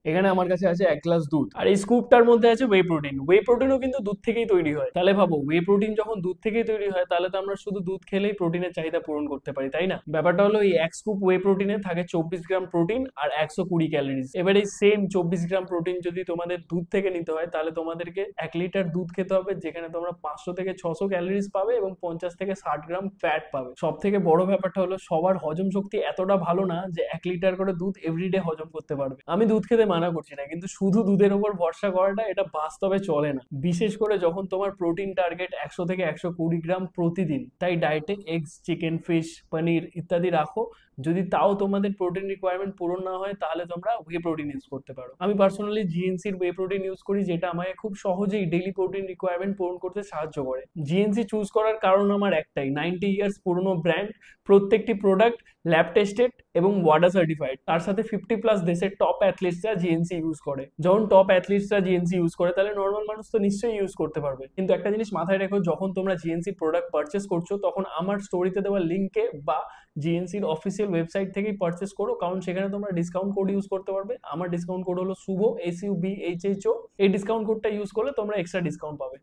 এখানে আমার কাছে আছে 1 গ্লাস দুধ, আর এই স্কুপটার মধ্যে আছে ওয়ে প্রোটিন। ওয়ে প্রোটিনও কিন্তু দুধ থেকেই তৈরি হয়। তাহলে ভাবো, ওয়ে প্রোটিন যখন দুধ থেকেই তৈরি হয়, তাহলে তো আমরা শুধু দুধ খেলেই প্রোটিনের চাহিদা পূরণ করতে পারি, তাই না? ব্যাপারটা হলো, এই 1 স্কুপ ওয়ে প্রোটিনে থাকে 24 গ্রাম প্রোটিন আর 120 ক্যালোরিজ। এবার এই সেম 24 গ্রাম প্রোটিন যদি তোমাদের দুধ থেকে নিতে হয়, তাহলে তোমাদেরকে 1 লিটার দুধ খেতে হবে, যেখানে তোমরা 500 থেকে 600 ক্যালোরিজ পাবে এবং 50 থেকে 60 গ্রাম ফ্যাট পাবে। সব থেকে বড় ব্যাপারটা হলো, সবার হজম শক্তি এতটা ভালো না যে 1 লিটার করে দুধ এভরিডে হজম করতে পারবে। আমি দুধ খেতে মানা করছি না, কিন্তু শুধু দুধের উপর ভরসা করাটা এটা বাস্তবে চলে না, বিশেষ করে যখন তোমার প্রোটিন টার্গেট 100 থেকে 120 গ্রাম প্রতিদিন। তাই ডায়েটে এগস, চিকেন, ফিশ, পনির ইত্যাদি রাখো। যদি তাও তোমাদের প্রোটিন রিকোয়ারমেন্ট পূরণ না হয়, তাহলে তোমরা ওয়ে প্রোটিন ইউজ করতে পারো। আমি পার্সোনালি জিএনসির ওয়ে প্রোটিন ইউজ করি, যেটা আমাকে খুব সহজেই ডেইলি প্রোটিন রিকোয়ারমেন্ট পূরণ করতে সাহায্য করে। জিএনসি চুজ করার কারণ আমার একটাই, 90 ইয়ার্স পুরনো ব্র্যান্ড, প্রত্যেকটি প্রোডাক্ট ল্যাব টেস্টেড এবং ওয়াডা সার্টিফাইড। তার সাথে 50+ দেশের টপ অ্যাথলিটসরা জিএনসি ইউজ করে। যখন টপ অ্যাথলিটসরা জিএনসি ইউজ করে, তাহলে নর্মাল মানুষ তো নিশ্চয়ই ইউজ করতে পারবে। কিন্তু একটা জিনিস মাথায় রেখো, যখন তোমরা জিএনসি প্রোডাক্ট পারচেস করছো, তখন আমার স্টোরিতে দেওয়া লিঙ্কে বা জিএনসির অফিসিয়াল ওয়েবসাইট থেকেই পারচেস করো, কারণ সেখানে তোমরা ডিসকাউন্ট কোড ইউজ করতে পারবে। আমার ডিসকাউন্ট কোড হলো শুভ, SUBHHO। এই ডিসকাউন্ট কোডটা ইউজ করলে তোমরা এক্সট্রা ডিসকাউন্ট পাবে।